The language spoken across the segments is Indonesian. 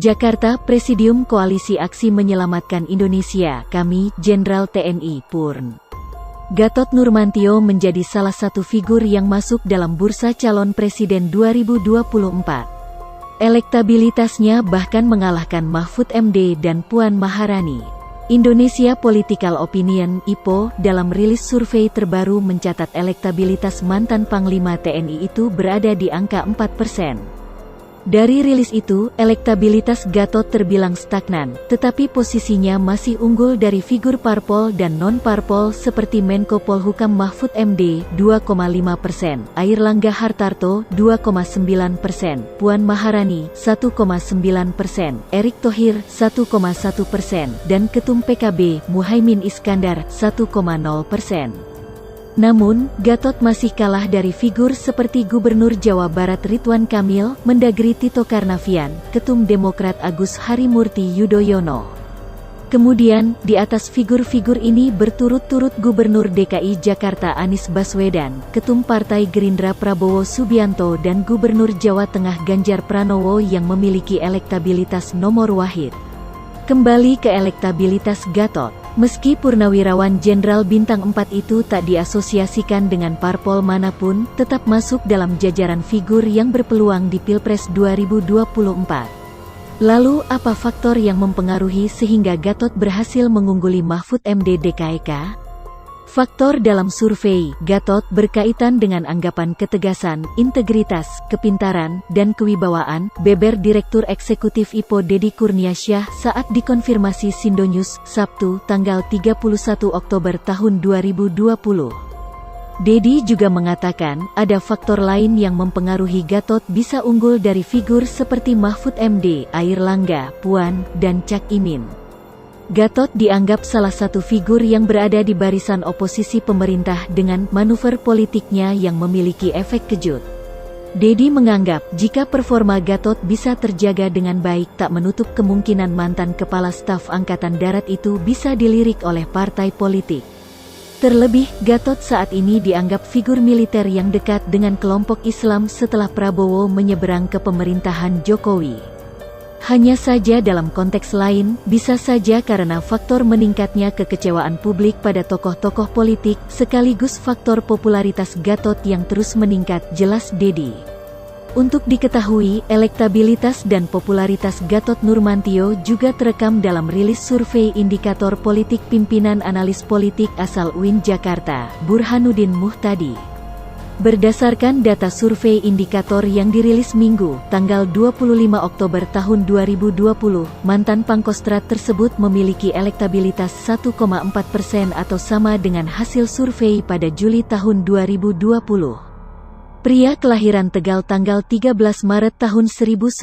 Jakarta, Presidium Koalisi Aksi Menyelamatkan Indonesia, kami, Jenderal TNI Purn. Gatot Nurmantio menjadi salah satu figur yang masuk dalam bursa calon presiden 2024. Elektabilitasnya bahkan mengalahkan Mahfud MD dan Puan Maharani. Indonesia Political Opinion (IPO) dalam rilis survei terbaru mencatat elektabilitas mantan Panglima TNI itu berada di angka 4%. Dari rilis itu, elektabilitas Gatot terbilang stagnan, tetapi posisinya masih unggul dari figur parpol dan non-parpol seperti Menko Polhukam Mahfud MD 2,5%, Airlangga Hartarto 2,9%, Puan Maharani 1,9%, Erick Thohir 1,1%, dan Ketum PKB Muhaimin Iskandar 1,0%. Namun, Gatot masih kalah dari figur seperti Gubernur Jawa Barat Ridwan Kamil, Mendagri Tito Karnavian, Ketum Demokrat Agus Harimurti Yudhoyono. Kemudian, di atas figur-figur ini berturut-turut Gubernur DKI Jakarta Anies Baswedan, Ketum Partai Gerindra Prabowo Subianto dan Gubernur Jawa Tengah Ganjar Pranowo yang memiliki elektabilitas nomor wahid. Kembali ke elektabilitas Gatot. Meski Purnawirawan Jenderal Bintang 4 itu tak diasosiasikan dengan parpol manapun, tetap masuk dalam jajaran figur yang berpeluang di Pilpres 2024. Lalu, apa faktor yang mempengaruhi sehingga Gatot berhasil mengungguli Mahfud MD DKIK? Faktor dalam survei Gatot berkaitan dengan anggapan ketegasan, integritas, kepintaran, dan kewibawaan, beber Direktur Eksekutif IPO Deddy Kurniasyah saat dikonfirmasi Sindonews, Sabtu, tanggal 31 Oktober tahun 2020. Deddy juga mengatakan, ada faktor lain yang mempengaruhi Gatot bisa unggul dari figur seperti Mahfud MD, Airlangga, Puan, dan Cak Imin. Gatot dianggap salah satu figur yang berada di barisan oposisi pemerintah dengan manuver politiknya yang memiliki efek kejut. Deddy menganggap, jika performa Gatot bisa terjaga dengan baik tak menutup kemungkinan mantan Kepala Staf Angkatan Darat itu bisa dilirik oleh partai politik. Terlebih, Gatot saat ini dianggap figur militer yang dekat dengan kelompok Islam setelah Prabowo menyeberang ke pemerintahan Jokowi. Hanya saja dalam konteks lain, bisa saja karena faktor meningkatnya kekecewaan publik pada tokoh-tokoh politik, sekaligus faktor popularitas Gatot yang terus meningkat, jelas Deddy. Untuk diketahui, elektabilitas dan popularitas Gatot Nurmantio juga terekam dalam rilis survei indikator politik pimpinan analis politik asal UIN Jakarta, Burhanuddin Muhtadi. Berdasarkan data survei indikator yang dirilis Minggu, tanggal 25 Oktober tahun 2020, mantan Pangkostrat tersebut memiliki elektabilitas 1,4% atau sama dengan hasil survei pada Juli tahun 2020. Pria kelahiran Tegal tanggal 13 Maret tahun 1960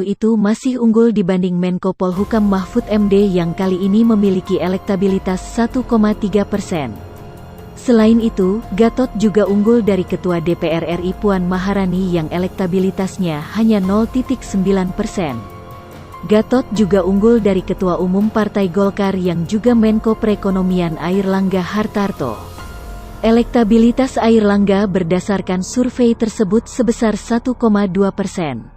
itu masih unggul dibanding Menko Polhukam Mahfud MD yang kali ini memiliki elektabilitas 1,3%. Selain itu, Gatot juga unggul dari Ketua DPR RI Puan Maharani yang elektabilitasnya hanya 0,9%. Gatot juga unggul dari Ketua Umum Partai Golkar yang juga Menko Perekonomian Airlangga Hartarto. Elektabilitas Airlangga berdasarkan survei tersebut sebesar 1,2%.